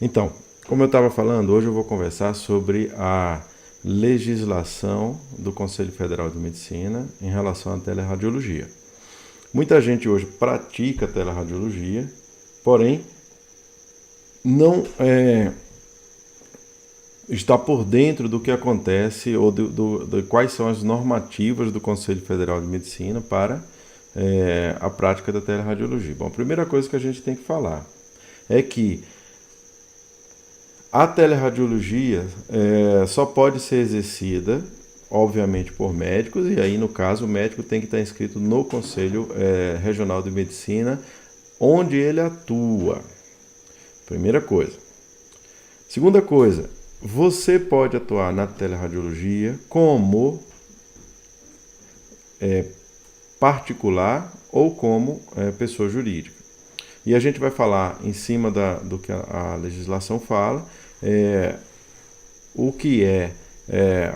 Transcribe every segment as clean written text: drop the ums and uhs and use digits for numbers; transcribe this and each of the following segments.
Então, como eu estava falando, hoje eu vou conversar sobre a legislação do Conselho Federal de Medicina em relação à teleradiologia. Muita gente hoje pratica teleradiologia, porém não está por dentro do que acontece ou de quais são as normativas do Conselho Federal de Medicina para a prática da teleradiologia. Bom, a primeira coisa que a gente tem que falar é que a teleradiologia só pode ser exercida, obviamente, por médicos, e aí, no caso, o médico tem que estar inscrito no Conselho Regional de Medicina, onde ele atua. Primeira coisa. Segunda coisa, você pode atuar na teleradiologia como particular ou como pessoa jurídica. E a gente vai falar em cima do que a legislação fala, o que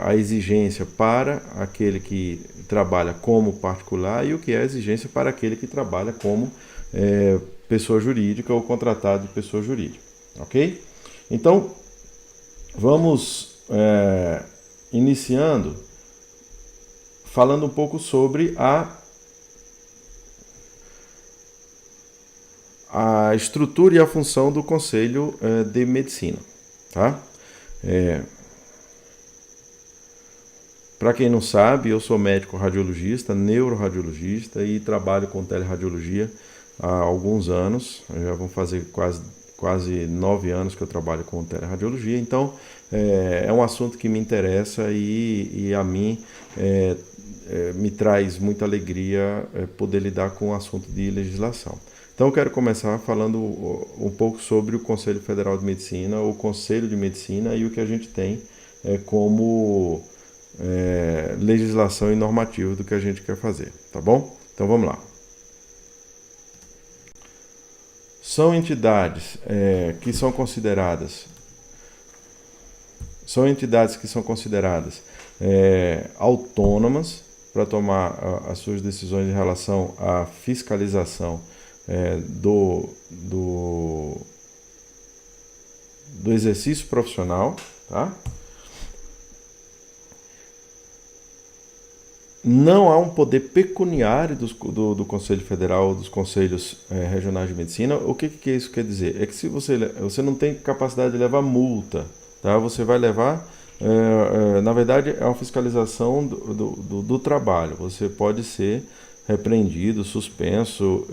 a exigência para aquele que trabalha como particular e o que é a exigência para aquele que trabalha como pessoa jurídica ou contratado de pessoa jurídica. Ok? Então, vamos iniciando falando um pouco sobre a estrutura e a função do Conselho de Medicina. Tá? Para quem não sabe, eu sou médico radiologista, neuroradiologista e trabalho com teleradiologia há alguns anos. Já vão fazer quase 9 anos que eu trabalho com teleradiologia, então é um assunto que me interessa e a mim me traz muita alegria poder lidar com o assunto de legislação. Então eu quero começar falando um pouco sobre o Conselho Federal de Medicina, o Conselho de Medicina e o que a gente tem como legislação e normativa do que a gente quer fazer, tá bom? Então vamos lá. São entidades que são consideradas autônomas para tomar as suas decisões em relação à fiscalização do exercício profissional, tá? Não há um poder pecuniário do Conselho Federal, dos Conselhos Regionais de Medicina. O que isso quer dizer? É que se você não tem capacidade de levar multa, tá? Você vai levar, na verdade, é uma fiscalização do trabalho. Você pode ser repreendido, suspenso,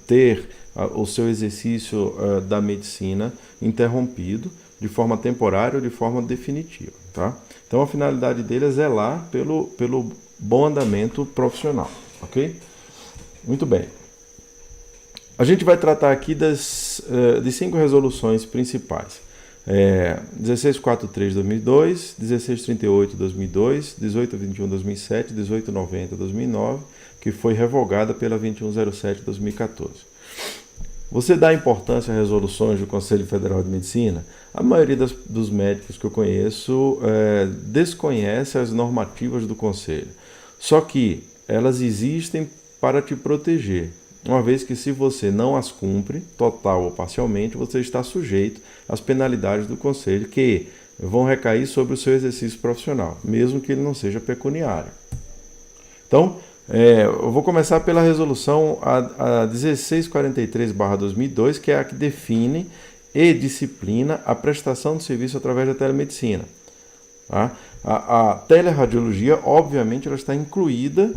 ter o seu exercício da medicina interrompido de forma temporária ou de forma definitiva, tá? Então a finalidade dele é zelar pelo bom andamento profissional, ok? Muito bem. A gente vai tratar aqui de 5 resoluções principais. 1643 de 2002, 1638 de 2002, 1821 de 2007, 1890 de 2009, que foi revogada pela 2107 de 2014. Você dá importância a resoluções do Conselho Federal de Medicina? A maioria dos médicos que eu conheço desconhece as normativas do Conselho. Só que elas existem para te proteger. Uma vez que se você não as cumpre, total ou parcialmente, você está sujeito às penalidades do Conselho que vão recair sobre o seu exercício profissional, mesmo que ele não seja pecuniário. Então, eu vou começar pela resolução a 1643/2002, que é a que define e disciplina a prestação de serviço através da telemedicina. Tá? A teleradiologia, obviamente, ela está incluída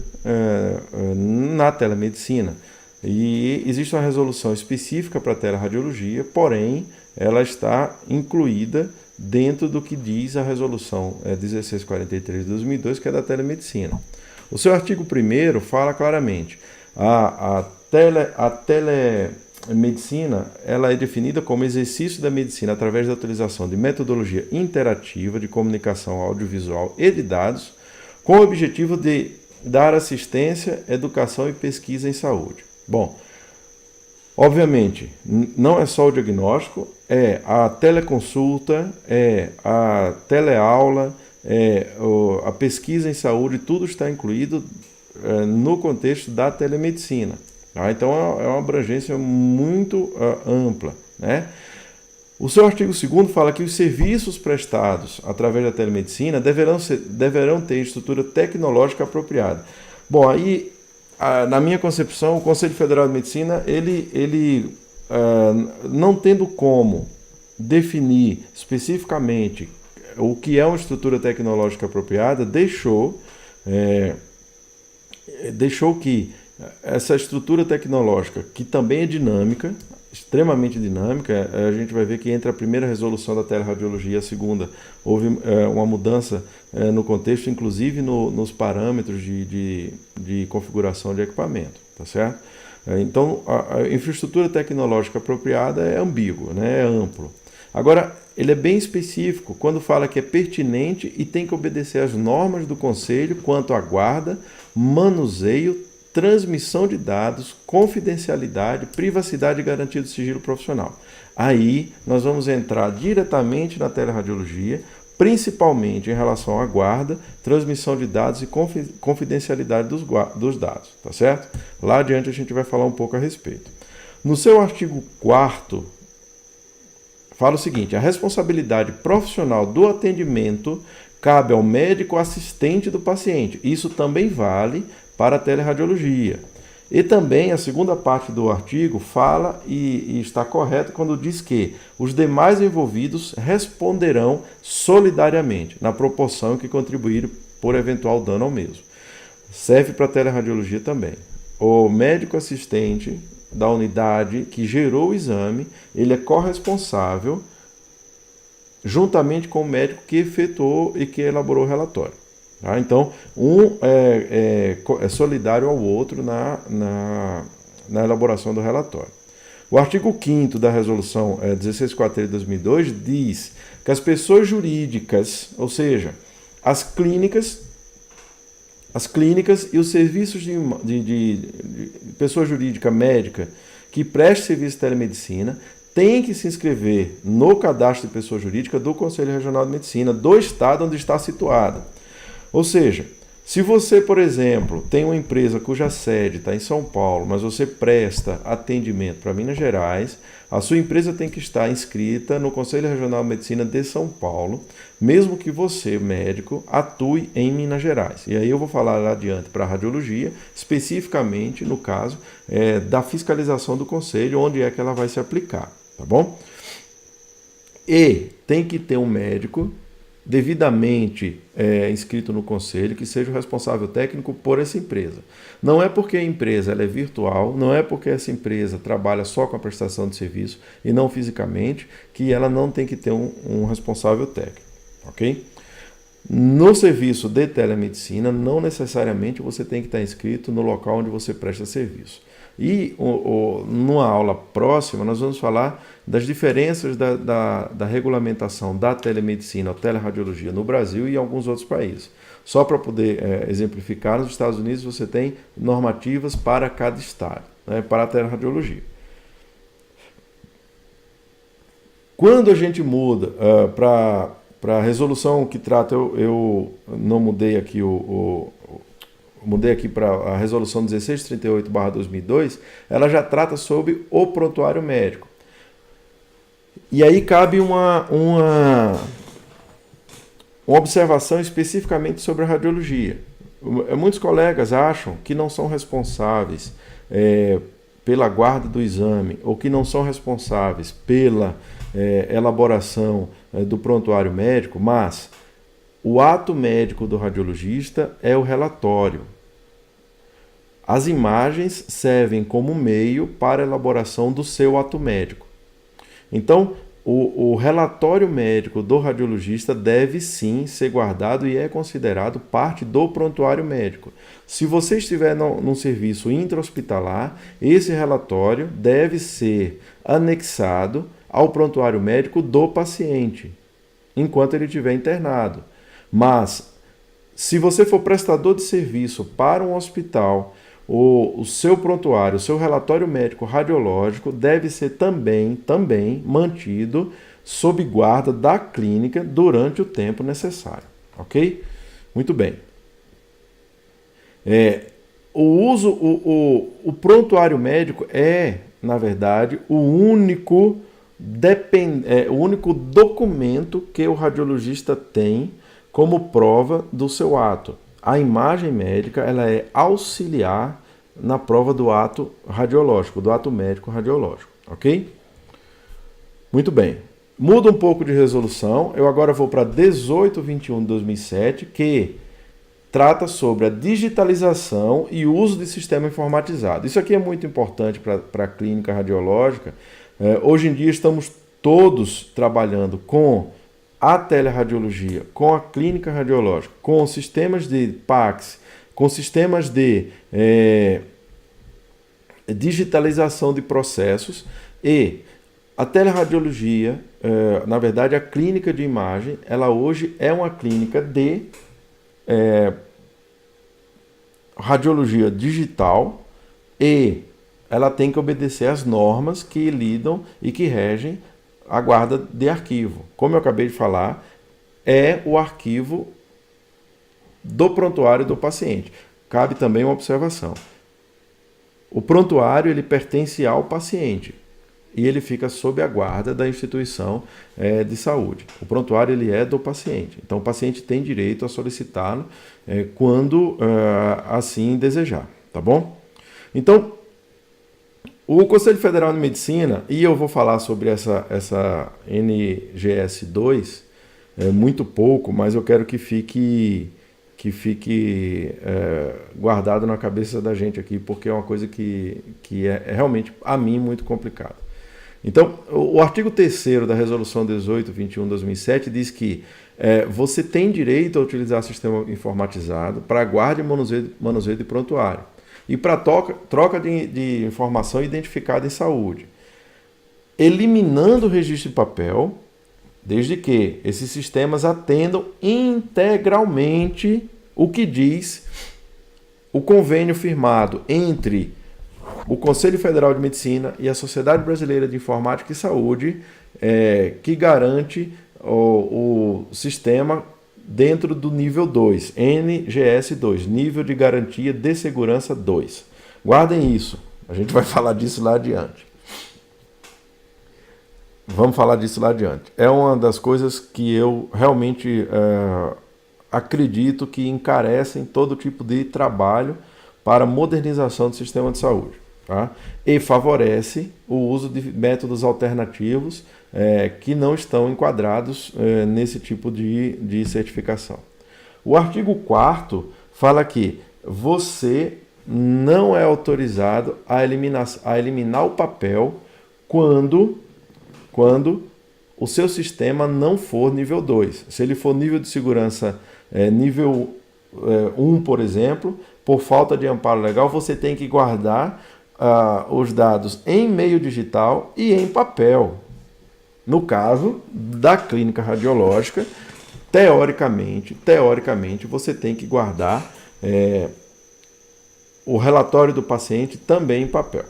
na telemedicina. E existe uma resolução específica para a teleradiologia, porém, ela está incluída dentro do que diz a resolução 1643 de 2002, que é da telemedicina. O seu artigo 1º fala claramente: a telemedicina ela é definida como exercício da medicina através da utilização de metodologia interativa de comunicação audiovisual e de dados, com o objetivo de dar assistência, educação e pesquisa em saúde. Bom, obviamente, não é só o diagnóstico, é a teleconsulta, é a teleaula, a pesquisa em saúde, tudo está incluído no contexto da telemedicina. Tá? Então é uma abrangência muito ampla, né? O seu artigo 2º fala que os serviços prestados através da telemedicina deverão ter estrutura tecnológica apropriada. Bom, aí, na minha concepção, o Conselho Federal de Medicina, ele não tendo como definir especificamente o que é uma estrutura tecnológica apropriada, deixou que essa estrutura tecnológica, que também é dinâmica, extremamente dinâmica, a gente vai ver que entre a primeira resolução da teleradiologia e a segunda houve uma mudança no contexto, inclusive nos parâmetros de configuração de equipamento, tá certo? Então, a infraestrutura tecnológica apropriada é ambígua, né? É amplo. Agora, ele é bem específico quando fala que é pertinente e tem que obedecer às normas do Conselho quanto à guarda, manuseio, transmissão de dados, confidencialidade, privacidade e garantia do sigilo profissional. Aí nós vamos entrar diretamente na teleradiologia, principalmente em relação à guarda, transmissão de dados e confidencialidade dos dados, tá certo? Lá adiante a gente vai falar um pouco a respeito. No seu artigo 4º, fala o seguinte: a responsabilidade profissional do atendimento cabe ao médico assistente do paciente. Isso também vale para a teleradiologia. E também a segunda parte do artigo fala e está correto quando diz que os demais envolvidos responderão solidariamente, na proporção que contribuírem por eventual dano ao mesmo. Serve para a teleradiologia também. O médico assistente da unidade que gerou o exame, ele é corresponsável juntamente com o médico que efetuou e que elaborou o relatório. Tá? Então, um é solidário ao outro na elaboração do relatório. O artigo 5º da Resolução 1643 de 2002 diz que as pessoas jurídicas, ou seja, as clínicas e os serviços de pessoa jurídica médica que preste serviço de telemedicina têm que se inscrever no cadastro de pessoa jurídica do Conselho Regional de Medicina do estado onde está situada. Ou seja, se você, por exemplo, tem uma empresa cuja sede está em São Paulo, mas você presta atendimento para Minas Gerais, a sua empresa tem que estar inscrita no Conselho Regional de Medicina de São Paulo, mesmo que você, médico, atue em Minas Gerais. E aí eu vou falar lá adiante para a radiologia, especificamente, no caso, da fiscalização do Conselho, onde é que ela vai se aplicar, tá bom? E tem que ter um médico devidamente inscrito no Conselho, que seja o responsável técnico por essa empresa. Não é porque a empresa ela é virtual, não é porque essa empresa trabalha só com a prestação de serviço e não fisicamente, que ela não tem que ter um responsável técnico, ok? No serviço de telemedicina, não necessariamente você tem que estar inscrito no local onde você presta serviço. E numa aula próxima, nós vamos falar das diferenças da regulamentação da telemedicina ou teleradiologia no Brasil e em alguns outros países. Só para poder exemplificar, nos Estados Unidos você tem normativas para cada estado, né, para a teleradiologia. Quando a gente muda para a resolução que trata, eu não mudei aqui mudei aqui para a resolução 1638/2002, ela já trata sobre o prontuário médico. E aí cabe uma observação especificamente sobre a radiologia. Muitos colegas acham que não são responsáveis pela guarda do exame ou que não são responsáveis pela elaboração do prontuário médico, mas o ato médico do radiologista é o relatório. As imagens servem como meio para a elaboração do seu ato médico. Então, o relatório médico do radiologista deve sim ser guardado e é considerado parte do prontuário médico. Se você estiver num serviço intra-hospitalar, esse relatório deve ser anexado ao prontuário médico do paciente, enquanto ele estiver internado. Mas, se você for prestador de serviço para um hospital, o seu prontuário, o seu relatório médico radiológico deve ser também mantido sob guarda da clínica durante o tempo necessário, ok? Muito bem. O prontuário médico é, na verdade, o único o único documento que o radiologista tem como prova do seu ato. A imagem médica, ela é auxiliar na prova do ato radiológico, do ato médico radiológico, ok? Muito bem. Muda um pouco de resolução. Eu agora vou para 1821 de 2007, que trata sobre a digitalização e uso de sistema informatizado. Isso aqui é muito importante para a clínica radiológica. Hoje em dia estamos todos trabalhando com a teleradiologia, com a clínica radiológica, com sistemas de PACS, com sistemas de digitalização de processos, e a teleradiologia, na verdade a clínica de imagem, ela hoje é uma clínica de radiologia digital, e ela tem que obedecer às normas que lidam e que regem a guarda de arquivo. Como eu acabei de falar, é o arquivo do prontuário do paciente. Cabe também uma observação. O prontuário, ele pertence ao paciente e ele fica sob a guarda da instituição de saúde. O prontuário, ele é do paciente. Então, o paciente tem direito a solicitá-lo quando assim desejar, tá bom? Então, o Conselho Federal de Medicina, e eu vou falar sobre essa NGS 2, muito pouco, mas eu quero que fique guardado na cabeça da gente aqui, porque é uma coisa que é realmente, a mim, muito complicado. Então, o artigo 3º da Resolução 1821 de 2007 diz que você tem direito a utilizar sistema informatizado para guarda e manuseio de prontuário e para troca de informação identificada em saúde, eliminando o registro de papel, desde que esses sistemas atendam integralmente o que diz o convênio firmado entre o Conselho Federal de Medicina e a Sociedade Brasileira de Informática e Saúde, que garante o sistema dentro do nível 2, NGS 2, Nível de Garantia de Segurança 2. Guardem isso, a gente vai falar disso lá adiante. Vamos falar disso lá adiante. É uma das coisas que eu realmente acredito que encarecem todo tipo de trabalho para modernização do sistema de saúde, tá? E favorece o uso de métodos alternativos que não estão enquadrados nesse tipo de certificação. O artigo 4º fala que você não é autorizado a eliminar o papel quando o seu sistema não for nível 2. Se ele for nível de segurança nível 1, por exemplo, por falta de amparo legal, você tem que guardar os dados em meio digital e em papel. No caso da clínica radiológica, teoricamente, você tem que guardar o relatório do paciente também em papel.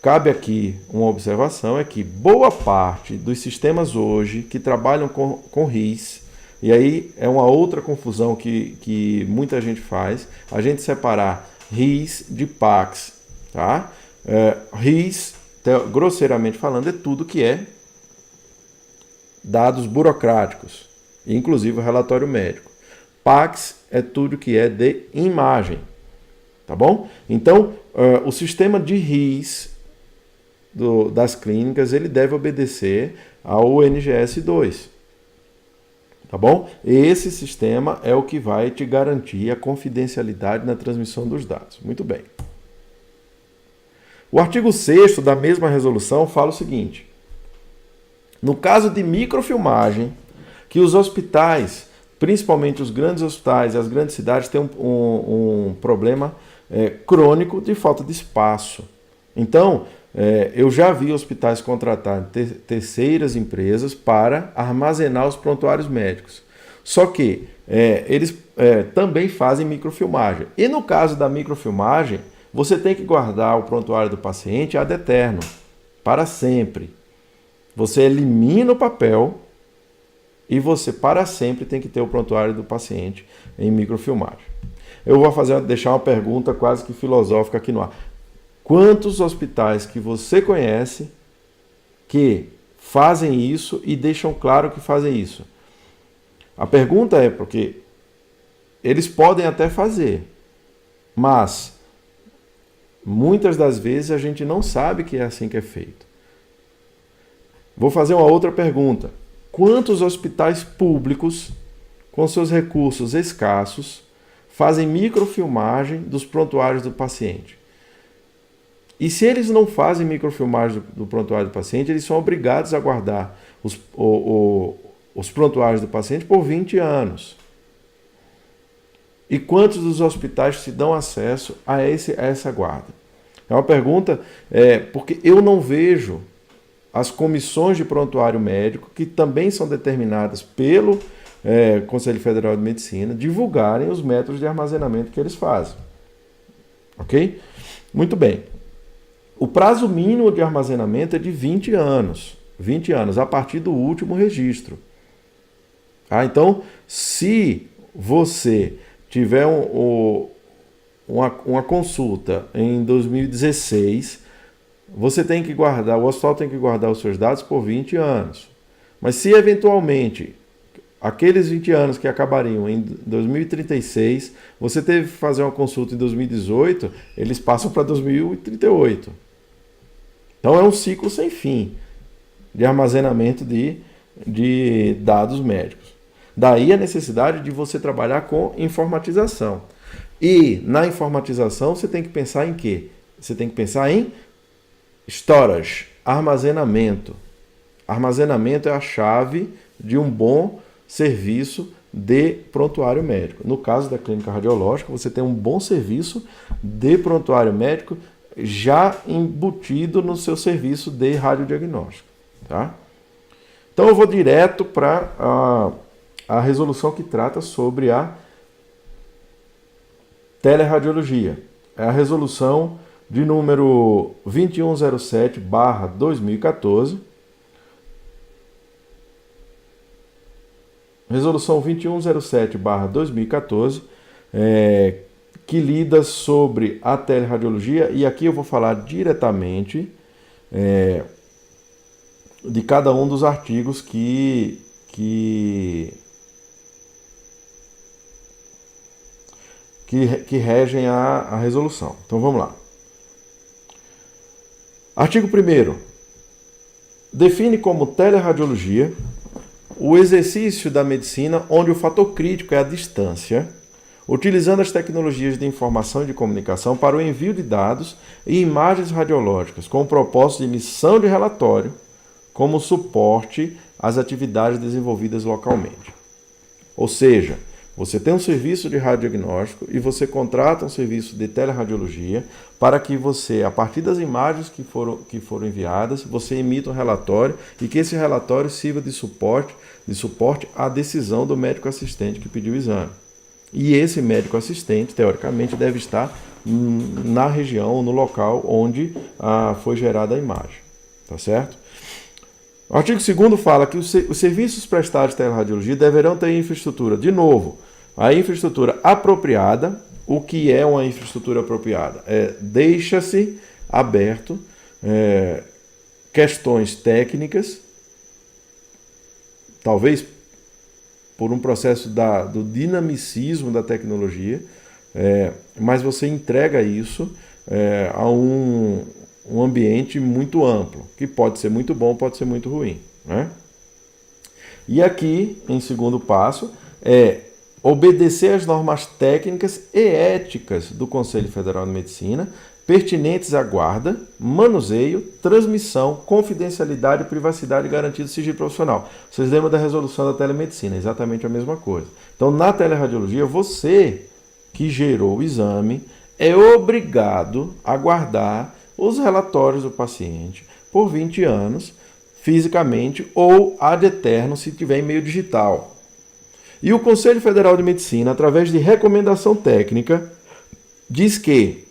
Cabe aqui uma observação, é que boa parte dos sistemas hoje que trabalham com RIS, e aí é uma outra confusão que muita gente faz, a gente separar RIS de PACS, tá? RIS, grosseiramente falando, é tudo que é dados burocráticos, inclusive o relatório médico. PACS é tudo que é de imagem, tá bom? Então, o sistema de RIS das clínicas, ele deve obedecer ao NGS 2, tá bom? Esse sistema é o que vai te garantir a confidencialidade na transmissão dos dados. Muito bem. O artigo 6º da mesma resolução fala o seguinte: no caso de microfilmagem, que os hospitais, principalmente os grandes hospitais e as grandes cidades, têm um problema crônico de falta de espaço. Então, eu já vi hospitais contratar terceiras empresas para armazenar os prontuários médicos. Só que eles também fazem microfilmagem. E no caso da microfilmagem, você tem que guardar o prontuário do paciente ad eterno, para sempre. Você elimina o papel e você para sempre tem que ter o prontuário do paciente em microfilmagem. Eu vou deixar uma pergunta quase que filosófica aqui no ar. Quantos hospitais que você conhece que fazem isso e deixam claro que fazem isso. A pergunta é porque eles podem até fazer, mas muitas das vezes a gente não sabe que é assim que é feito. Vou fazer uma outra pergunta. Quantos hospitais públicos, com seus recursos escassos, fazem microfilmagem dos prontuários do paciente? E se eles não fazem microfilmagem do prontuário do paciente, eles são obrigados a guardar os prontuários do paciente por 20 anos. E quantos dos hospitais se dão acesso a essa guarda? É uma pergunta, porque eu não vejo as comissões de prontuário médico, que também são determinadas pelo Conselho Federal de Medicina, divulgarem os métodos de armazenamento que eles fazem. Ok? Muito bem. O prazo mínimo de armazenamento é de 20 anos. 20 anos, a partir do último registro. Então, se você tiver uma consulta em 2016, você tem que guardar, o hospital tem que guardar os seus dados por 20 anos. Mas se eventualmente aqueles 20 anos que acabariam em 2036, você teve que fazer uma consulta em 2018, eles passam para 2038. Então é um ciclo sem fim de armazenamento de dados médicos. Daí a necessidade de você trabalhar com informatização. E na informatização você tem que pensar em quê? Você tem que pensar em storage, armazenamento. Armazenamento é a chave de um bom serviço de prontuário médico. No caso da clínica radiológica, você tem um bom serviço de prontuário médico já embutido no seu serviço de radiodiagnóstico. Tá? Então eu vou direto para a resolução que trata sobre a teleradiologia. É a resolução de número 2107/2014. Resolução 2107/2014, que lida sobre a teleradiologia, e aqui eu vou falar diretamente de cada um dos artigos que regem a resolução. Então vamos lá. Artigo 1º. Define como teleradiologia o exercício da medicina onde o fator crítico é a distância, utilizando as tecnologias de informação e de comunicação para o envio de dados e imagens radiológicas, com o propósito de emissão de relatório como suporte às atividades desenvolvidas localmente. Ou seja, você tem um serviço de radiodiagnóstico e você contrata um serviço de teleradiologia para que você, a partir das imagens que foram enviadas, você emita um relatório e que esse relatório sirva de suporte à decisão do médico assistente que pediu o exame. E esse médico assistente, teoricamente, deve estar na região, no local onde foi gerada a imagem. Tá certo? O artigo 2º fala que os serviços prestados de teleradiologia deverão ter infraestrutura. De novo, a infraestrutura apropriada. O que é uma infraestrutura apropriada? Deixa-se aberto questões técnicas, talvez por um processo do dinamicismo da tecnologia, mas você entrega isso a um ambiente muito amplo, que pode ser muito bom, pode ser muito ruim, né? E aqui, em segundo passo, obedecer às normas técnicas e éticas do Conselho Federal de Medicina, pertinentes à guarda, manuseio, transmissão, confidencialidade, privacidade e garantia do sigilo profissional. Vocês lembram da resolução da telemedicina? Exatamente a mesma coisa. Então, na teleradiologia, você que gerou o exame é obrigado a guardar os relatórios do paciente por 20 anos, fisicamente ou ad eternum, se tiver em meio digital. E o Conselho Federal de Medicina, através de recomendação técnica, diz que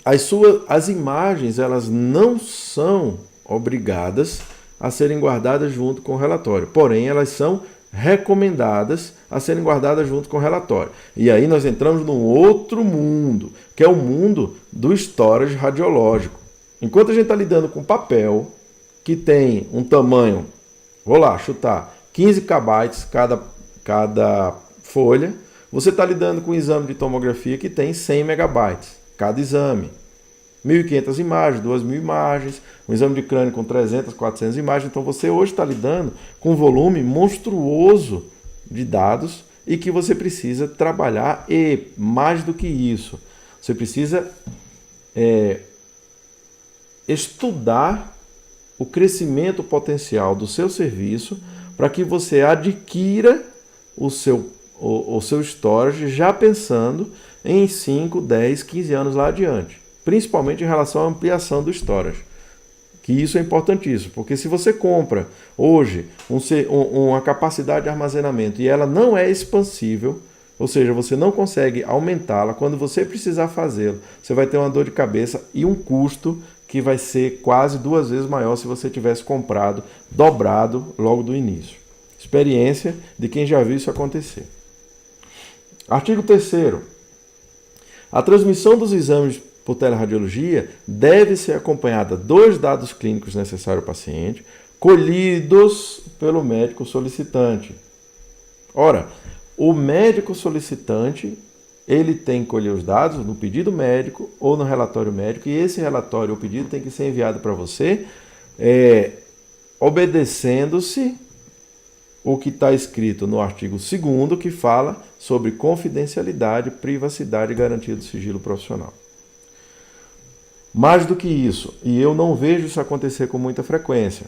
as imagens elas não são obrigadas a serem guardadas junto com o relatório, porém elas são recomendadas a serem guardadas junto com o relatório. E aí nós entramos num outro mundo, que é o mundo do storage radiológico. Enquanto a gente está lidando com papel, que tem um tamanho, vou lá, chutar, 15 KB cada folha, você está lidando com um exame de tomografia que tem 100 megabytes cada exame. 1.500 imagens, 2.000 imagens, um exame de crânio com 300, 400 imagens. Então você hoje está lidando com um volume monstruoso de dados e que você precisa trabalhar, e mais do que isso, você precisa estudar o crescimento potencial do seu serviço para que você adquira o seu storage já pensando em 5, 10, 15 anos lá adiante. Principalmente em relação à ampliação do storage. Que isso é importantíssimo, porque se você compra hoje uma capacidade de armazenamento e ela não é expansível, ou seja, você não consegue aumentá-la, quando você precisar fazê-lo, você vai ter uma dor de cabeça e um custo que vai ser quase 2 vezes maior se você tivesse comprado dobrado logo do início. Experiência de quem já viu isso acontecer. Artigo 3º. A transmissão dos exames por teleradiologia deve ser acompanhada dos dados clínicos necessários ao paciente, colhidos pelo médico solicitante. Ora, o médico solicitante, ele tem que colher os dados no pedido médico ou no relatório médico, e esse relatório ou pedido tem que ser enviado para você, obedecendo-se o que está escrito no artigo 2º, que fala sobre confidencialidade, privacidade e garantia do sigilo profissional. Mais do que isso, e eu não vejo isso acontecer com muita frequência,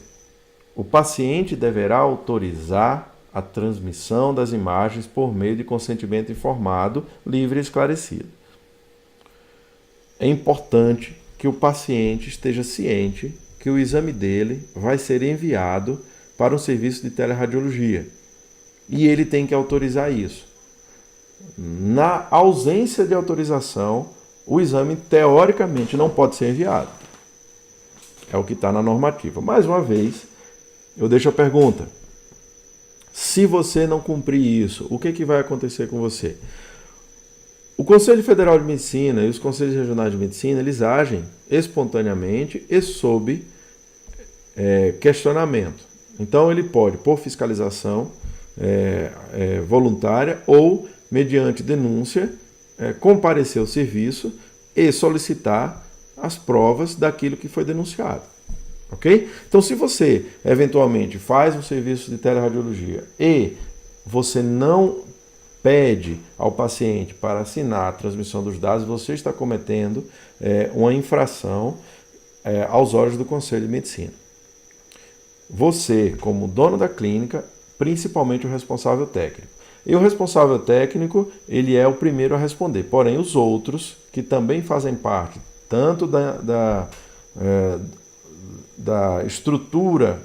o paciente deverá autorizar a transmissão das imagens por meio de consentimento informado, livre e esclarecido. É importante que o paciente esteja ciente que o exame dele vai ser enviado para um serviço de teleradiologia e ele tem que autorizar isso. Na ausência de autorização, o exame, teoricamente, não pode ser enviado. É o que está na normativa. Mais uma vez, eu deixo a pergunta. Se você não cumprir isso, o que vai acontecer com você? O Conselho Federal de Medicina e os Conselhos Regionais de Medicina, eles agem espontaneamente e sob questionamento. Então, ele pode, por fiscalização voluntária ou, mediante denúncia, comparecer ao serviço e solicitar as provas daquilo que foi denunciado. Ok? Então, se você eventualmente faz um serviço de teleradiologia e você não pede ao paciente para assinar a transmissão dos dados, você está cometendo uma infração aos olhos do Conselho de Medicina. Você, como dono da clínica, principalmente o responsável técnico. E o responsável técnico, ele é o primeiro a responder. Porém, os outros, que também fazem parte tanto da estrutura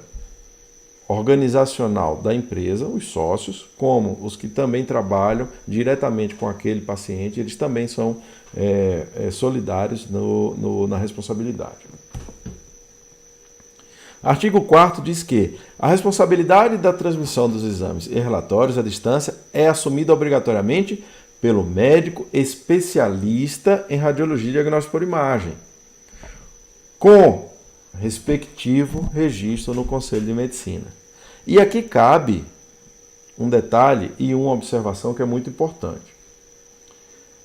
organizacional da empresa, os sócios, como os que também trabalham diretamente com aquele paciente, eles também são solidários na responsabilidade. Artigo 4º diz que a responsabilidade da transmissão dos exames e relatórios à distância é assumida obrigatoriamente pelo médico especialista em radiologia e diagnóstico por imagem, com respectivo registro no Conselho de Medicina. E aqui cabe um detalhe e uma observação que é muito importante.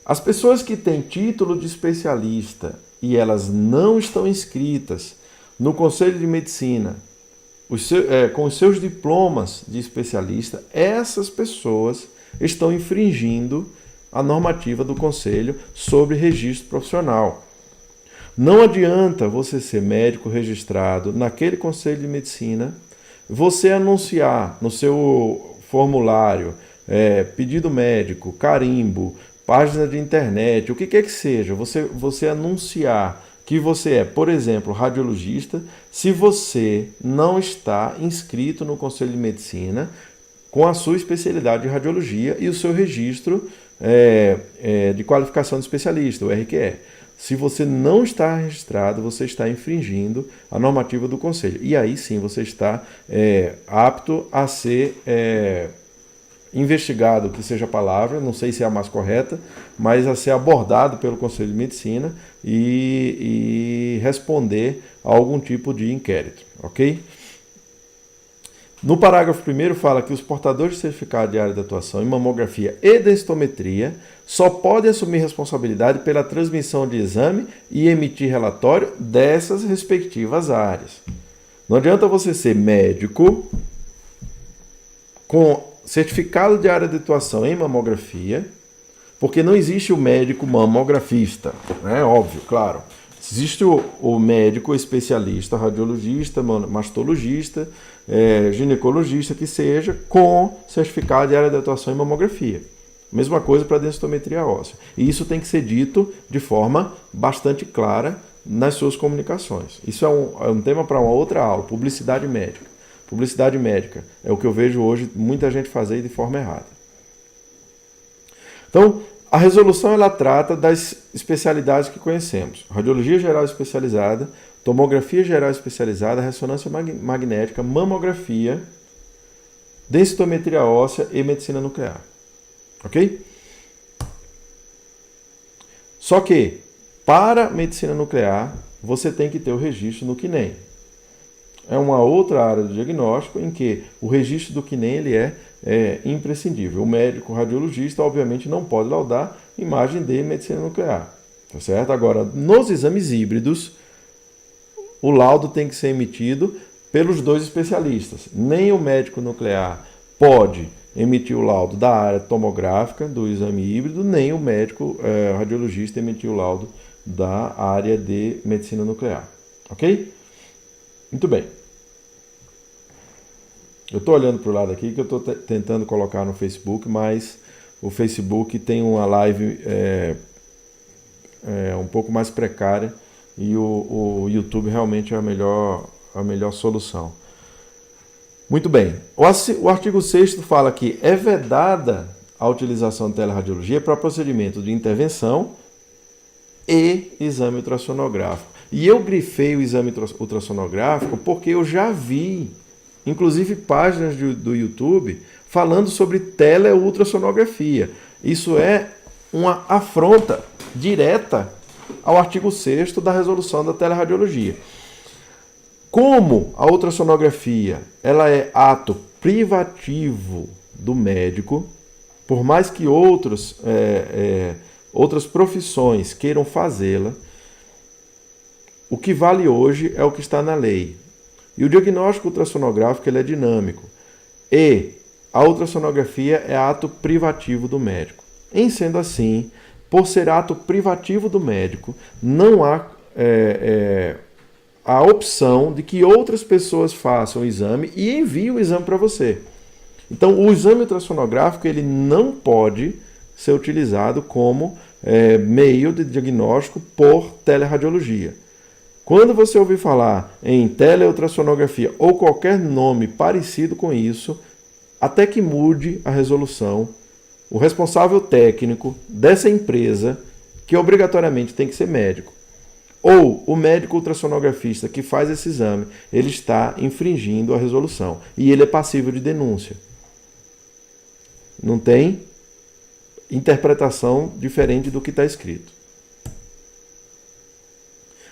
As pessoas que têm título de especialista e elas não estão inscritas no Conselho de Medicina, com os seus diplomas de especialista, essas pessoas estão infringindo a normativa do Conselho sobre registro profissional. Não adianta você ser médico registrado naquele Conselho de Medicina, você anunciar no seu formulário, pedido médico, carimbo, página de internet, o que quer que seja, você anunciar que você é, por exemplo, radiologista, se você não está inscrito no Conselho de Medicina com a sua especialidade de radiologia e o seu registro de qualificação de especialista, o RQE. Se você não está registrado, você está infringindo a normativa do Conselho. E aí sim você está apto a ser investigado, que seja a palavra, não sei se é a mais correta, mas a ser abordado pelo Conselho de Medicina e responder a algum tipo de inquérito, ok? No parágrafo 1º fala que os portadores de certificado de área de atuação em mamografia e densitometria só podem assumir responsabilidade pela transmissão de exame e emitir relatório dessas respectivas áreas. Não adianta você ser médico com certificado de área de atuação em mamografia, porque não existe o médico mamografista, né? Óbvio, claro. Existe o médico especialista, radiologista, mastologista, ginecologista, que seja, com certificado de área de atuação em mamografia. Mesma coisa para densitometria óssea. E isso tem que ser dito de forma bastante clara nas suas comunicações. Isso é um tema para uma outra aula, publicidade médica. Publicidade médica é o que eu vejo hoje muita gente fazer de forma errada. Então, a resolução ela trata das especialidades que conhecemos. Radiologia geral especializada, tomografia geral especializada, ressonância magnética, mamografia, densitometria óssea e medicina nuclear. Ok? Só que, para medicina nuclear, você tem que ter o registro no CNEM. É uma outra área do diagnóstico em que o registro do CNEM ele é imprescindível. O médico radiologista, obviamente, não pode laudar imagem de medicina nuclear. Tá certo? Agora, nos exames híbridos, o laudo tem que ser emitido pelos dois especialistas. Nem o médico nuclear pode emitir o laudo da área tomográfica do exame híbrido, nem o médico radiologista emitir o laudo da área de medicina nuclear. Ok? Muito bem. Eu estou olhando para o lado aqui que eu estou tentando colocar no Facebook, mas o Facebook tem uma live um pouco mais precária e o YouTube realmente é a melhor solução. Muito bem. O artigo 6º fala que é vedada a utilização de teleradiologia para procedimento de intervenção e exame ultrassonográfico. E eu grifei o exame ultrassonográfico porque eu já vi, inclusive, páginas do YouTube falando sobre teleultrassonografia. Isso é uma afronta direta ao artigo 6º da resolução da teleradiologia. Como a ultrassonografia ela é ato privativo do médico, por mais que outras profissões queiram fazê-la, o que vale hoje é o que está na lei. E o diagnóstico ultrassonográfico ele é dinâmico. E a ultrassonografia é ato privativo do médico. Em sendo assim, por ser ato privativo do médico, não há a opção de que outras pessoas façam o exame e enviem o exame para você. Então, o exame ultrassonográfico ele não pode ser utilizado como meio de diagnóstico por teleradiologia. Quando você ouvir falar em teleultrassonografia ou qualquer nome parecido com isso, até que mude a resolução, o responsável técnico dessa empresa, que obrigatoriamente tem que ser médico, ou o médico ultrassonografista que faz esse exame, ele está infringindo a resolução e ele é passível de denúncia. Não tem interpretação diferente do que está escrito.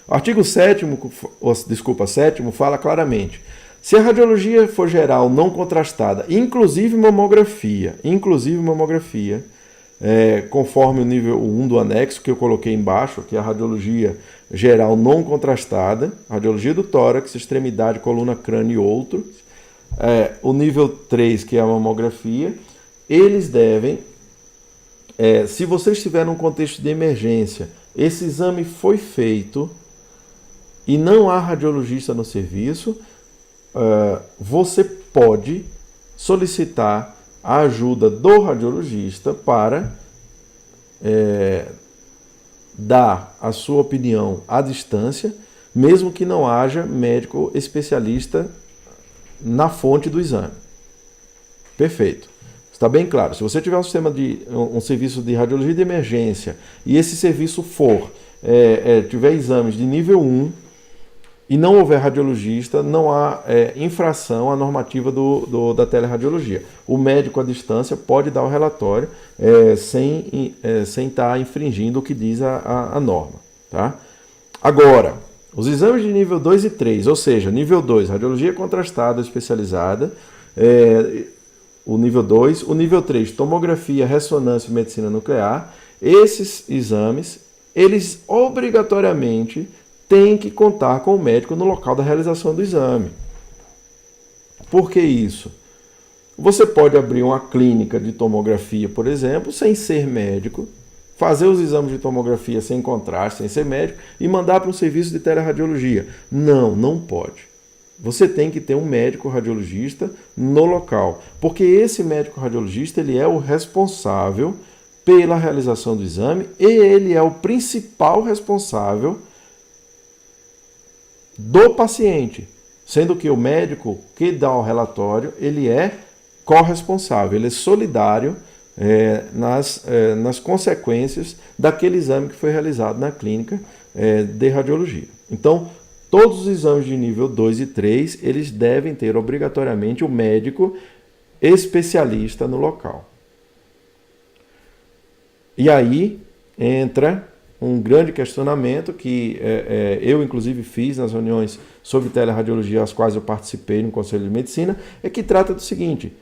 O artigo 7º fala claramente: se a radiologia for geral não contrastada, inclusive mamografia, conforme o nível 1 do anexo que eu coloquei embaixo, que é a radiologia geral não contrastada, radiologia do tórax, extremidade, coluna, crânio e outros, o nível 3, que é a mamografia, eles devem, se você estiver num contexto de emergência, esse exame foi feito e não há radiologista no serviço, você pode solicitar a ajuda do radiologista para dar a sua opinião à distância, mesmo que não haja médico especialista na fonte do exame. Perfeito. Está bem claro. Se você tiver um serviço de radiologia de emergência e esse serviço tiver exames de nível 1, e não houver radiologista, não há infração à normativa da teleradiologia. O médico à distância pode dar o relatório sem estar infringindo o que diz a norma. Tá? Agora, Os exames de nível 2 e 3, ou seja, nível 2, radiologia contrastada especializada, o nível 2, o nível 3, tomografia, ressonância e medicina nuclear, esses exames, eles obrigatoriamente têm que contar com o médico no local da realização do exame. Por que isso? Você pode abrir uma clínica de tomografia, por exemplo, sem ser médico, fazer os exames de tomografia sem contraste, sem ser médico, e mandar para um serviço de teleradiologia. Não, não pode. Você tem que ter um médico radiologista no local, porque esse médico radiologista ele é o responsável pela realização do exame e ele é o principal responsável do paciente, sendo que o médico que dá o relatório, ele é corresponsável, ele é solidário nas consequências daquele exame que foi realizado na clínica de radiologia. Então, todos os exames de nível 2 e 3, eles devem ter obrigatoriamente o médico especialista no local. E aí entra um grande questionamento que eu, inclusive, fiz nas reuniões sobre teleradiologia, às quais eu participei no Conselho de Medicina, que trata do seguinte: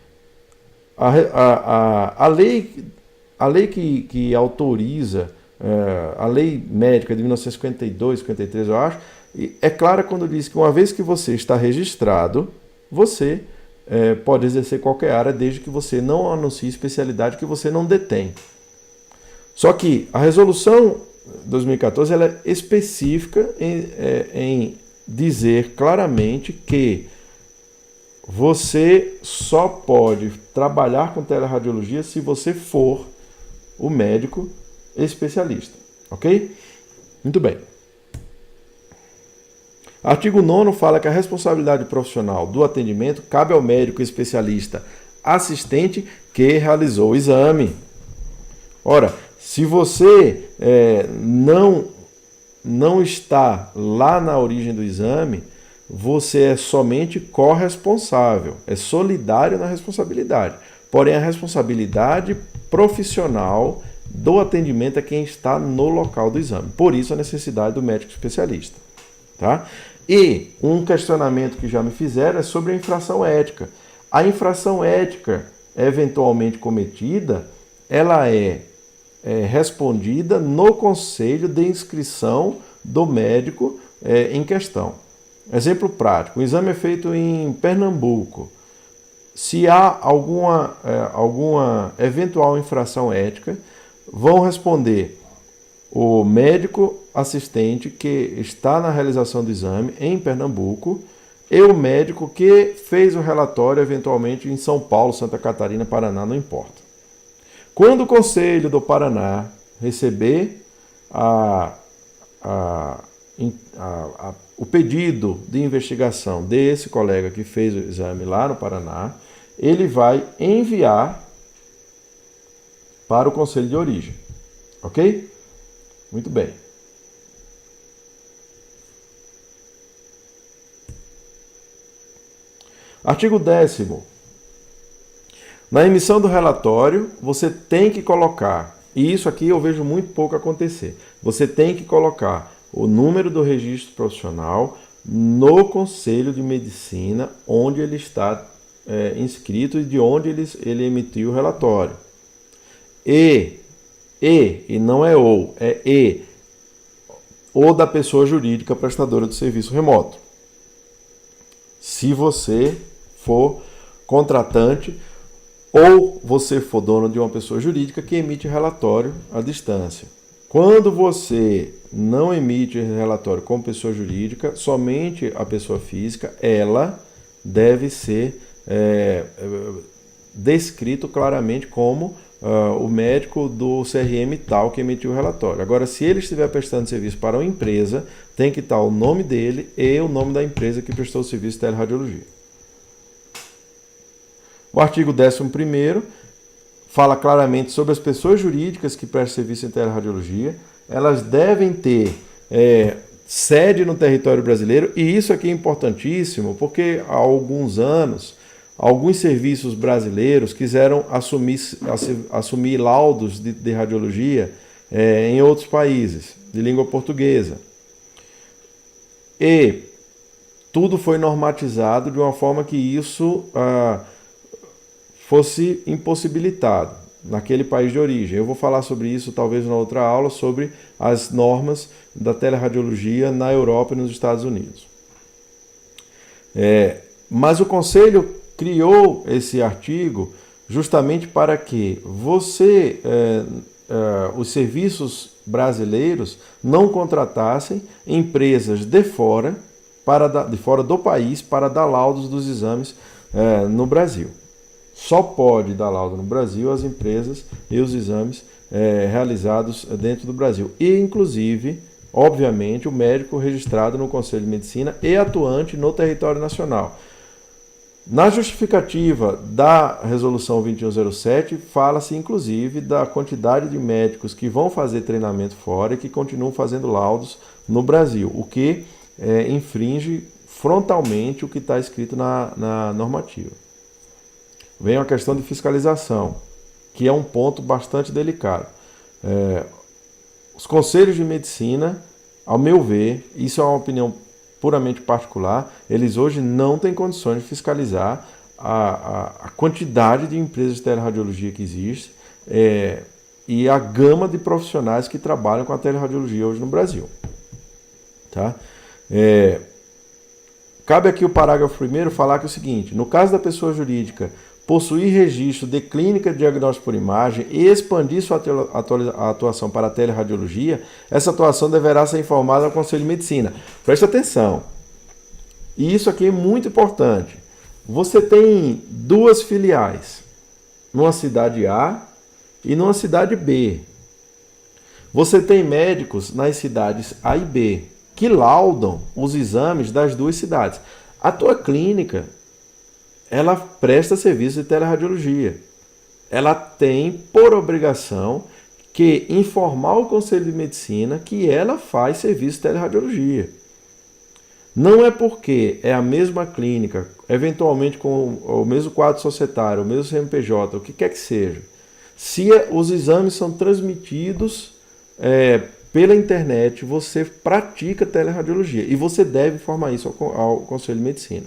a lei que autoriza, a lei médica de 1952, 53, eu acho, é clara quando diz que uma vez que você está registrado, você pode exercer qualquer área desde que você não anuncie especialidade que você não detém. Só que a resolução 2014 ela é específica em dizer claramente que você só pode trabalhar com teleradiologia se você for o médico especialista, ok? Muito bem. Artigo 9º fala que a responsabilidade profissional do atendimento cabe ao médico especialista assistente que realizou o exame. Ora, se você não está lá na origem do exame, você é somente corresponsável, é solidário na responsabilidade. Porém, a responsabilidade profissional do atendimento é quem está no local do exame. Por isso, a necessidade do médico especialista. Tá? E um questionamento que já me fizeram é sobre a infração ética. A infração ética eventualmente cometida, ela é respondida no conselho de inscrição do médico em questão. Exemplo prático, o exame é feito em Pernambuco. Se há alguma eventual infração ética, vão responder o médico assistente que está na realização do exame em Pernambuco e o médico que fez o relatório eventualmente em São Paulo, Santa Catarina, Paraná, não importa. Quando o Conselho do Paraná receber o pedido de investigação desse colega que fez o exame lá no Paraná, ele vai enviar para o Conselho de Origem. Ok? Muito bem. Artigo 10º. Na emissão do relatório, você tem que colocar, e isso aqui eu vejo muito pouco acontecer, você tem que colocar o número do registro profissional no Conselho de Medicina, onde ele está inscrito e de onde ele emitiu o relatório. E não é ou da pessoa jurídica prestadora do serviço remoto. Se você for contratante ou você for dono de uma pessoa jurídica que emite relatório à distância. Quando você não emite relatório como pessoa jurídica, somente a pessoa física, ela deve ser descrito claramente como o médico do CRM tal que emitiu o relatório. Agora, se ele estiver prestando serviço para uma empresa, tem que estar o nome dele e o nome da empresa que prestou o serviço de teleradiologia. O artigo 11º fala claramente sobre as pessoas jurídicas que prestam serviço em teleradiologia. Elas devem ter sede no território brasileiro, e isso aqui é importantíssimo, porque há alguns anos, alguns serviços brasileiros quiseram assumir laudos de radiologia em outros países, de língua portuguesa. E tudo foi normatizado de uma forma que isso fosse impossibilitado naquele país de origem. Eu vou falar sobre isso talvez na outra aula, sobre as normas da teleradiologia na Europa e nos Estados Unidos. Mas o Conselho criou esse artigo justamente para que os serviços brasileiros não contratassem empresas de fora do país para dar laudos dos exames no Brasil. Só pode dar laudo no Brasil as empresas e os exames realizados dentro do Brasil. E, inclusive, obviamente, o médico registrado no Conselho de Medicina e atuante no território nacional. Na justificativa da Resolução 2107, fala-se, inclusive, da quantidade de médicos que vão fazer treinamento fora e que continuam fazendo laudos no Brasil, o que infringe frontalmente o que está escrito na normativa. Vem a questão de fiscalização, que é um ponto bastante delicado. Os conselhos de medicina, ao meu ver, isso é uma opinião puramente particular, eles hoje não têm condições de fiscalizar a quantidade de empresas de teleradiologia que existe e a gama de profissionais que trabalham com a teleradiologia hoje no Brasil. Tá? Cabe aqui o parágrafo 1º falar que é o seguinte: no caso da pessoa jurídica possuir registro de clínica de diagnóstico por imagem e expandir sua atuação para a teleradiologia, essa atuação deverá ser informada ao Conselho de Medicina. Presta atenção. E isso aqui é muito importante. Você tem duas filiais, numa cidade A e numa cidade B. Você tem médicos nas cidades A e B que laudam os exames das duas cidades. A tua clínica, ela presta serviço de teleradiologia. Ela tem, por obrigação, que informar o Conselho de Medicina que ela faz serviço de teleradiologia. Não é porque é a mesma clínica, eventualmente com o mesmo quadro societário, o mesmo CNPJ, o que quer que seja. Se os exames são transmitidos pela internet, você pratica teleradiologia e você deve informar isso ao Conselho de Medicina.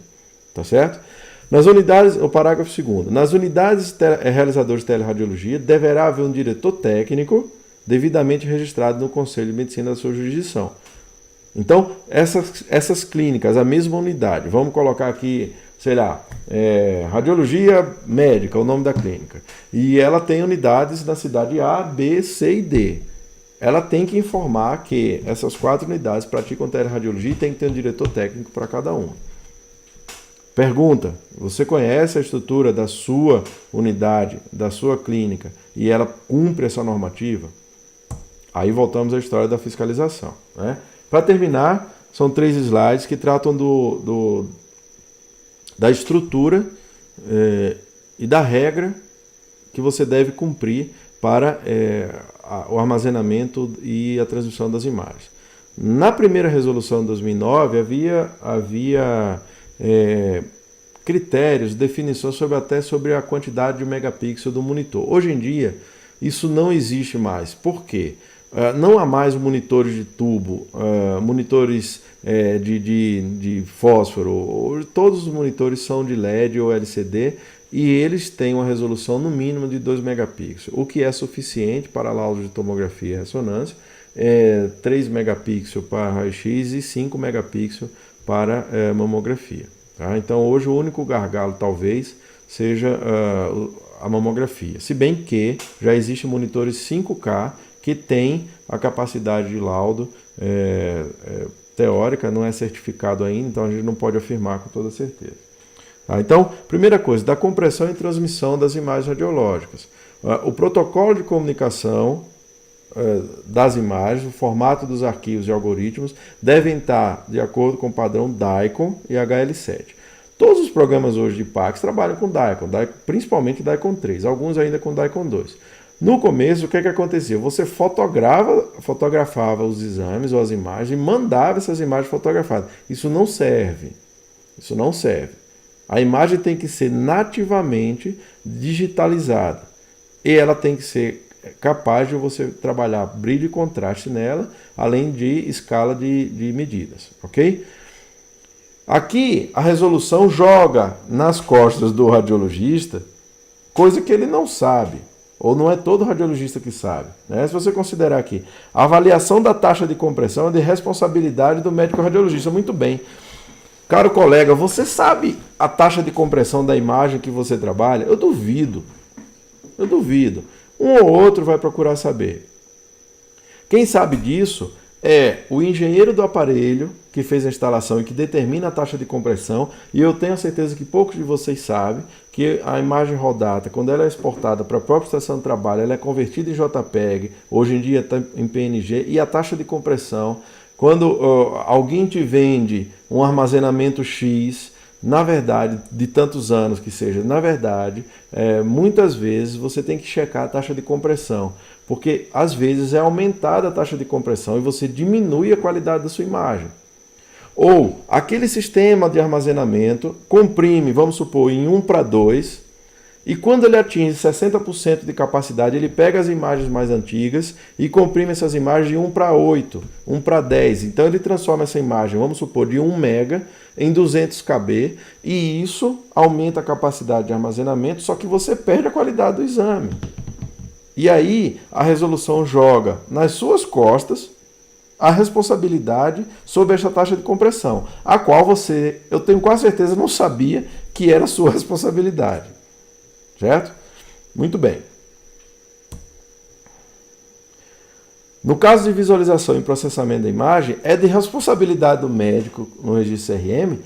Tá certo? Nas unidades, o parágrafo 2º, nas unidades realizadoras de teleradiologia, deverá haver um diretor técnico devidamente registrado no Conselho de Medicina da sua jurisdição. Então, essas clínicas, a mesma unidade, vamos colocar aqui, sei lá, radiologia médica, o nome da clínica, e ela tem unidades na cidade A, B, C e D. Ela tem que informar que essas 4 unidades praticam teleradiologia e tem que ter um diretor técnico para cada uma. Pergunta: você conhece a estrutura da sua unidade, da sua clínica, e ela cumpre essa normativa? Aí voltamos à história da fiscalização. Né? Para terminar, são 3 slides que tratam da estrutura e da regra que você deve cumprir para o armazenamento e a transmissão das imagens. Na primeira resolução de 2009, havia critérios, definições sobre a quantidade de megapixel do monitor. Hoje em dia, isso não existe mais. Por quê? Não há mais monitores de tubo, monitores de fósforo. Todos os monitores são de LED ou LCD e eles têm uma resolução no mínimo de 2 megapixels, o que é suficiente para laudo de tomografia e ressonância, 3 megapixels para raio-x e 5 megapixels para mamografia. Tá? Então, hoje o único gargalo talvez seja a mamografia, se bem que já existem monitores 5K que têm a capacidade de laudo teórica, não é certificado ainda, então a gente não pode afirmar com toda certeza. Tá? Então, primeira coisa, da compressão e transmissão das imagens radiológicas. O protocolo de comunicação das imagens, o formato dos arquivos e algoritmos devem estar de acordo com o padrão DICOM e HL7. Todos os programas hoje de PACS trabalham com DICOM, principalmente DICOM 3, alguns ainda com DICOM 2. No começo, o que acontecia? Você fotografava os exames ou as imagens e mandava essas imagens fotografadas. Isso não serve. Isso não serve. A imagem tem que ser nativamente digitalizada. E ela tem que ser capaz de você trabalhar brilho e contraste nela, além de escala de medidas. Ok? Aqui, a resolução joga nas costas do radiologista coisa que ele não sabe, ou não é todo radiologista que sabe, né? Se você considerar aqui, a avaliação da taxa de compressão é de responsabilidade do médico radiologista. Muito bem. Caro colega, você sabe a taxa de compressão da imagem que você trabalha? Eu duvido. Eu duvido. Um ou outro vai procurar saber. Quem sabe disso é o engenheiro do aparelho que fez a instalação e que determina a taxa de compressão, e eu tenho certeza que poucos de vocês sabem que a imagem rodata, quando ela é exportada para a própria estação de trabalho, ela é convertida em JPEG, hoje em dia está em PNG, e a taxa de compressão, quando alguém te vende um armazenamento X, na verdade, de tantos anos que seja, na verdade, muitas vezes você tem que checar a taxa de compressão, porque às vezes é aumentada a taxa de compressão e você diminui a qualidade da sua imagem. Ou aquele sistema de armazenamento comprime, vamos supor, em 1:2, e quando ele atinge 60% de capacidade, ele pega as imagens mais antigas e comprime essas imagens de 1:8, 1:10. Então ele transforma essa imagem, vamos supor, de 1 mega em 200 KB, e isso aumenta a capacidade de armazenamento, só que você perde a qualidade do exame. E aí a resolução joga nas suas costas a responsabilidade sobre essa taxa de compressão, a qual você, eu tenho quase certeza, não sabia que era sua responsabilidade. Certo? Muito bem. No caso de visualização e processamento da imagem, é de responsabilidade do médico no registro CRM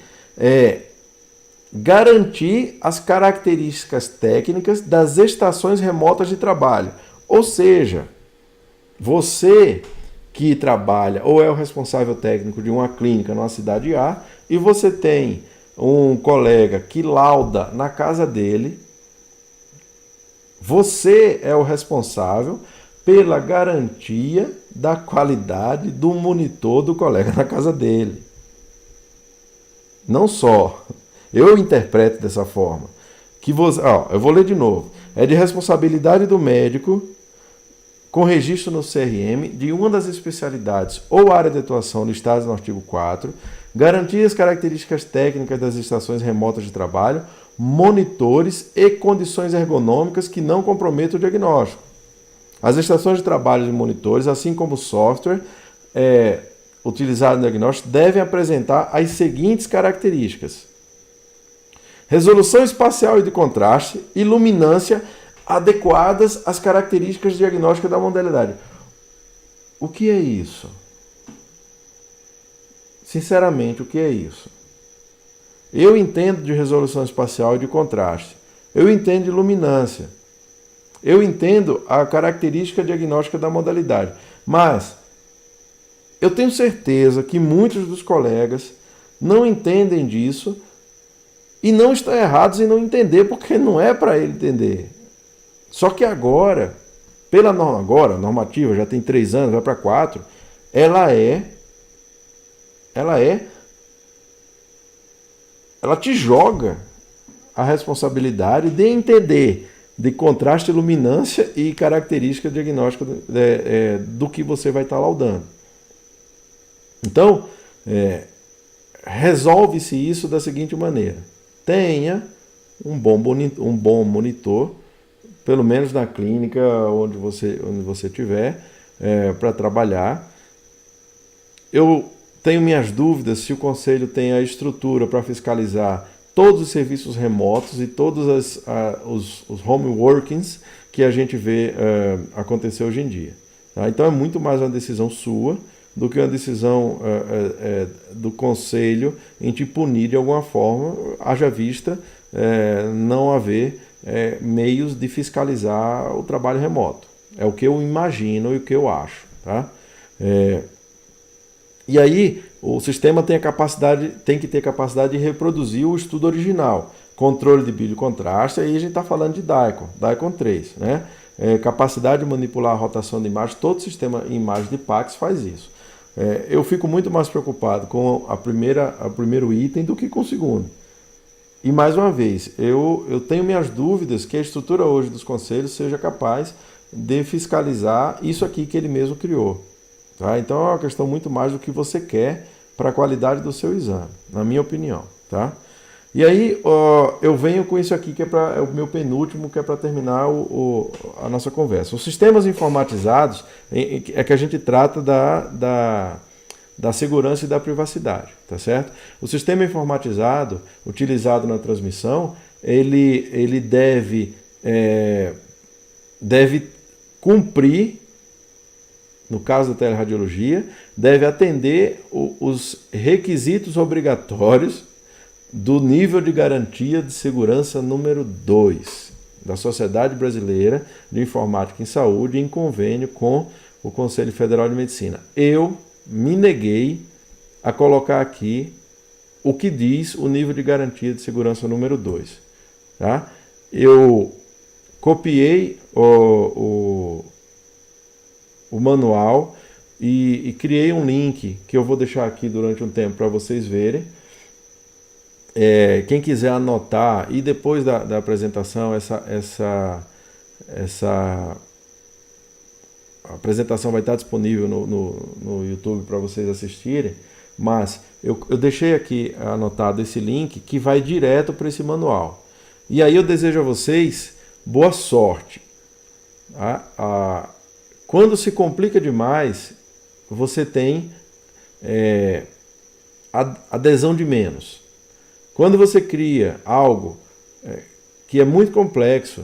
garantir as características técnicas das estações remotas de trabalho. Ou seja, você que trabalha ou é o responsável técnico de uma clínica numa cidade A e você tem um colega que lauda na casa dele, você é o responsável pela garantia da qualidade do monitor do colega na casa dele. Não só. Eu interpreto dessa forma. Que você, eu vou ler de novo. É de responsabilidade do médico, com registro no CRM, de uma das especialidades ou área de atuação listadas no artigo 4, garantir as características técnicas das estações remotas de trabalho, monitores e condições ergonômicas que não comprometam o diagnóstico. As estações de trabalho de monitores, assim como o software utilizado no diagnóstico, devem apresentar as seguintes características: resolução espacial e de contraste e luminância adequadas às características diagnósticas da modalidade. O que é isso? Sinceramente, o que é isso? Eu entendo de resolução espacial e de contraste. Eu entendo de luminância. Eu entendo a característica diagnóstica da modalidade. Mas eu tenho certeza que muitos dos colegas não entendem disso e não estão errados em não entender, porque não é para ele entender. Só que agora, pela normativa, já tem 3 anos, vai para 4, ela te joga a responsabilidade de entender de contraste, luminância e característica diagnóstica do que você vai estar laudando. Então, resolve-se isso da seguinte maneira: tenha um bom monitor, pelo menos na clínica onde você estiver, para trabalhar. Eu tenho minhas dúvidas se o Conselho tem a estrutura para fiscalizar todos os serviços remotos e todos os home workings que a gente vê acontecer hoje em dia. Tá? Então é muito mais uma decisão sua do que uma decisão do Conselho em te punir de alguma forma, haja vista não haver meios de fiscalizar o trabalho remoto. É o que eu imagino e o que eu acho. Tá? E aí, o sistema tem que ter capacidade de reproduzir o estudo original. Controle de brilho e contraste, aí a gente está falando de DICOM 3. Né? Capacidade de manipular a rotação de imagem, todo sistema em imagem de PACS faz isso. Eu fico muito mais preocupado com o primeiro item do que com o segundo. E mais uma vez, eu tenho minhas dúvidas que a estrutura hoje dos conselhos seja capaz de fiscalizar isso aqui que ele mesmo criou. Tá? Então é uma questão muito mais do que você quer para a qualidade do seu exame, na minha opinião, tá? E aí eu venho com isso aqui, que é o meu penúltimo, que é para terminar a nossa conversa. Os sistemas informatizados é que a gente trata da segurança e da privacidade, tá certo? O sistema informatizado utilizado na transmissão, ele deve cumprir, no caso da teleradiologia, deve atender os requisitos obrigatórios do nível de garantia de segurança número 2 da Sociedade Brasileira de Informática em Saúde, em convênio com o Conselho Federal de Medicina. Eu me neguei a colocar aqui o que diz o nível de garantia de segurança número 2. Tá? Eu copiei o manual e criei um link que eu vou deixar aqui durante um tempo para vocês verem. Quem quiser anotar, e depois da apresentação, essa apresentação vai estar disponível no YouTube para vocês assistirem, mas eu deixei aqui anotado esse link que vai direto para esse manual. E aí eu desejo a vocês boa sorte. Tá? Quando se complica demais, você tem adesão de menos. Quando você cria algo que é muito complexo,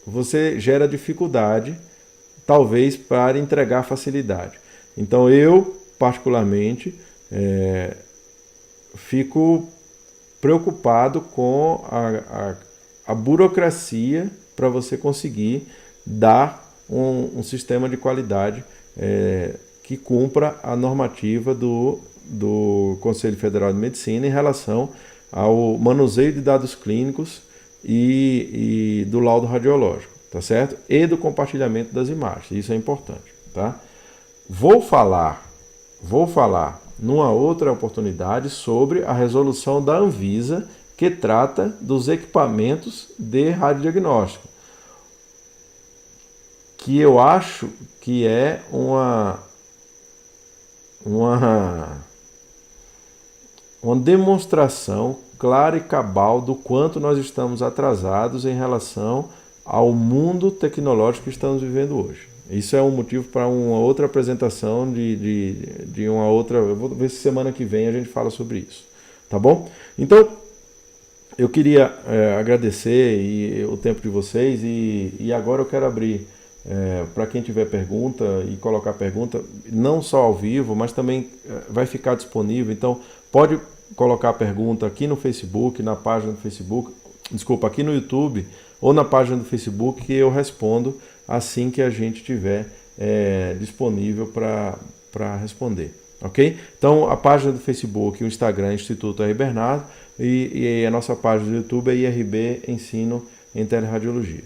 você gera dificuldade, talvez, para entregar facilidade. Então eu, particularmente, fico preocupado com a burocracia para você conseguir dar um sistema de qualidade que cumpra a normativa do Conselho Federal de Medicina em relação ao manuseio de dados clínicos e do laudo radiológico, tá certo? E do compartilhamento das imagens, isso é importante, tá? Vou falar numa outra oportunidade sobre a resolução da Anvisa que trata dos equipamentos de radiodiagnóstico, que eu acho que é uma demonstração clara e cabal do quanto nós estamos atrasados em relação ao mundo tecnológico que estamos vivendo hoje. Isso é um motivo para uma outra apresentação de uma outra... Eu vou ver se semana que vem a gente fala sobre isso. Tá bom? Então, eu queria agradecer o tempo de vocês e agora eu quero abrir para quem tiver pergunta e colocar pergunta, não só ao vivo, mas também vai ficar disponível. Então, pode colocar a pergunta aqui no Facebook, na página do Facebook, aqui no YouTube ou na página do Facebook, que eu respondo assim que a gente tiver disponível para responder, ok? Então, a página do Facebook e o Instagram é Instituto R. Bernardo e a nossa página do YouTube é IRB Ensino em Teleradiologia.